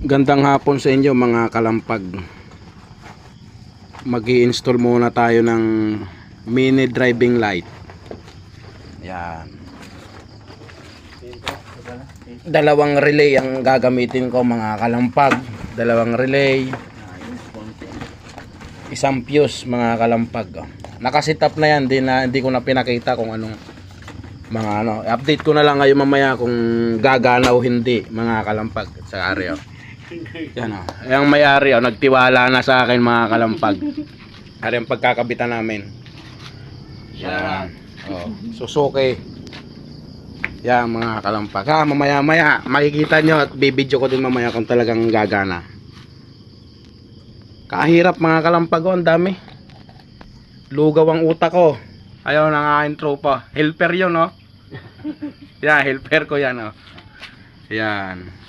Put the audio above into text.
Gandang hapon sa inyo mga kalampag. Mag-i-install muna tayo ng mini driving light. Yan. Dalawang relay ang gagamitin ko mga kalampag. Dalawang relay. Isang fuse mga kalampag. Nakasit up na yan, hindi ko na pinakita kung anong mga ano. Update ko na lang ngayon mamaya kung gagana o hindi mga kalampag sa area. Yan o. Yung may-ari nagtiwala na sa akin mga kalampag. Ari ang pagkakabitan namin. Yan. Suzuki. Yan mga kalampag. Ha, mamaya makikita nyo at bibidyo ko din mamaya kung talagang gagana. Kahirap mga kalampag ang dami. Lugaw ang utak ko. Ayaw na aking tropa. Helper yun Yan, helper ko yan Yan.